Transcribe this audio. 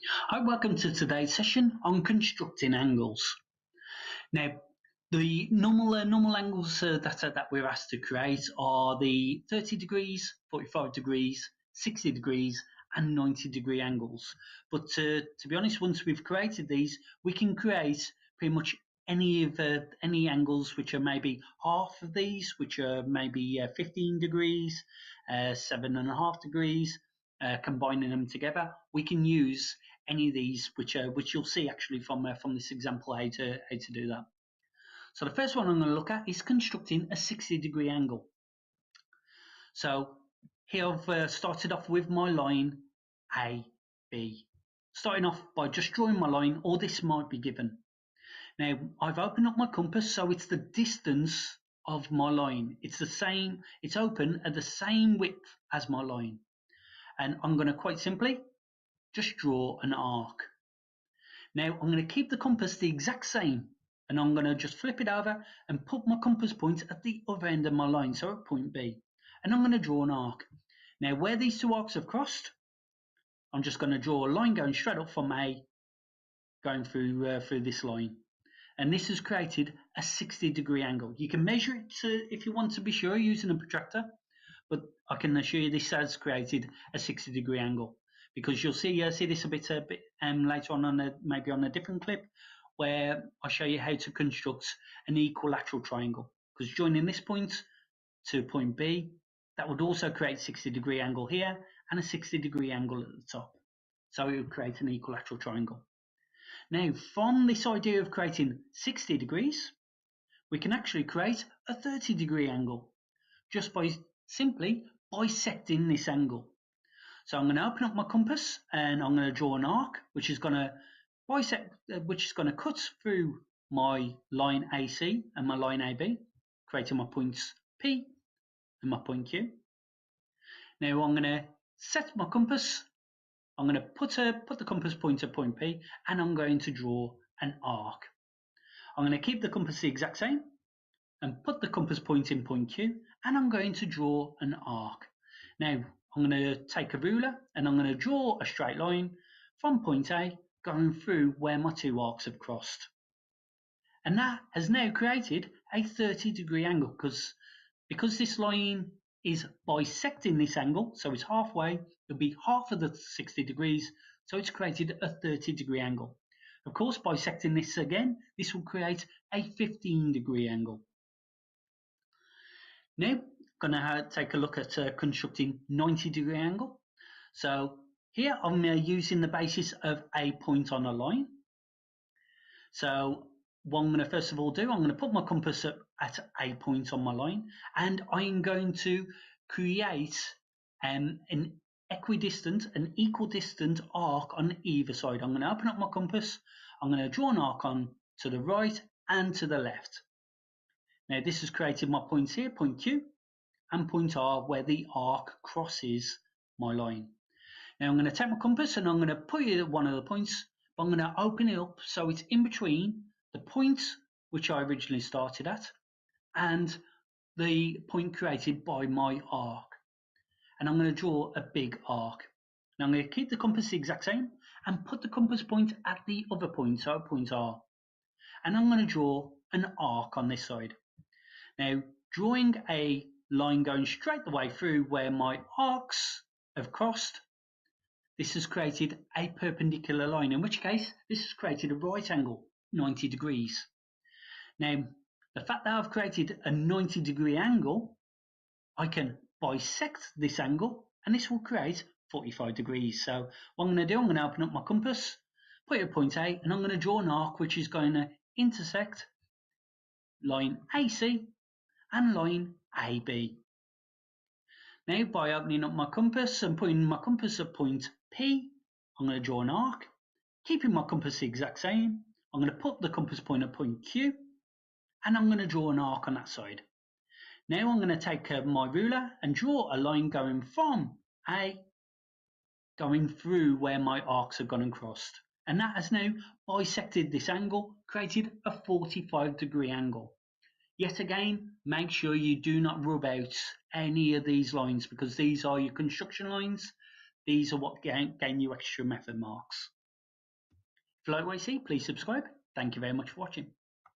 Hi, welcome to today's session on constructing angles. Now, the normal angles that we're asked to create are the 30 degrees, 45 degrees, 60 degrees, and 90-degree angles. But to be honest, once we've created these, we can create pretty much any angles which are maybe half of these, which are maybe 15 degrees, 7.5 degrees. Combining them together, we can use any of these, which you'll see actually from this example how to do that. So the first one I'm going to look at is constructing a 60-degree angle. So here I've started off with my line AB. Starting off by just drawing my line, or this might be given. Now I've opened up my compass, so it's the distance of my line. It's the same. It's open at the same width as my line, and I'm going to quite simply just draw an arc. Now I'm going to keep the compass the exact same, and I'm going to just flip it over and put my compass point at the other end of my line, so at point B, and I'm going to draw an arc. Now where these two arcs have crossed, I'm just going to draw a line going straight up from A, going through this line, and this has created a 60-degree angle. You can measure it if you want to be sure using a protractor, but I can assure you this has created a 60-degree angle, because you'll see this a bit later on maybe on a different clip, where I show you how to construct an equilateral triangle. Because joining this point to point B, that would also create a 60-degree angle here and a 60-degree angle at the top. So it would create an equilateral triangle. Now, from this idea of creating 60 degrees, we can actually create a 30-degree angle just by simply bisecting this angle. So I'm going to open up my compass and I'm going to draw an arc which is going to bisect, which is going to cut through my line AC and my line AB, creating my points P and my point Q. Now I'm going to set my compass. I'm going to put the compass point at point P, and I'm going to draw an arc. I'm going to keep the compass the exact same and put the compass point in point Q, and I'm going to draw an arc. Now I'm going to take a ruler and I'm going to draw a straight line from point A going through where my two arcs have crossed. And that has now created a 30-degree angle, because this line is bisecting this angle, so it's halfway, it'll be half of the 60 degrees, so it's created a 30-degree angle. Of course, bisecting this again, this will create a 15-degree angle. Now, I'm going to take a look at constructing 90-degree angle. So here I'm using the basis of a point on a line. So what I'm going to first of all do, I'm going to put my compass at a point on my line, and I'm going to create an equidistant, an equal distant arc on either side. I'm going to open up my compass, I'm going to draw an arc on to the right and to the left. Now this has created my points here, point Q and point R, where the arc crosses my line. Now I'm going to take my compass and I'm going to put it at one of the points, but I'm going to open it up so it's in between the point which I originally started at and the point created by my arc. And I'm going to draw a big arc. Now I'm going to keep the compass the exact same and put the compass point at the other point, so at point R. And I'm going to draw an arc on this side. Now, drawing a line going straight the way through where my arcs have crossed, this has created a perpendicular line, in which case this has created a right angle, 90 degrees. Now, the fact that I've created a 90-degree angle, I can bisect this angle and this will create 45 degrees. So what I'm going to do, I'm going to open up my compass, put it at point A, and I'm going to draw an arc which is going to intersect line AC and line AB. Now, by opening up my compass and putting my compass at point P, I'm going to draw an arc, keeping my compass the exact same. I'm going to put the compass point at point Q, and I'm going to draw an arc on that side. Now I'm going to take my ruler and draw a line going from A, going through where my arcs have gone and crossed. And that has now bisected this angle, created a 45-degree angle. Yet again, make sure you do not rub out any of these lines, because these are your construction lines. These are what gain you extra method marks. If you like what you see, please subscribe. Thank you very much for watching.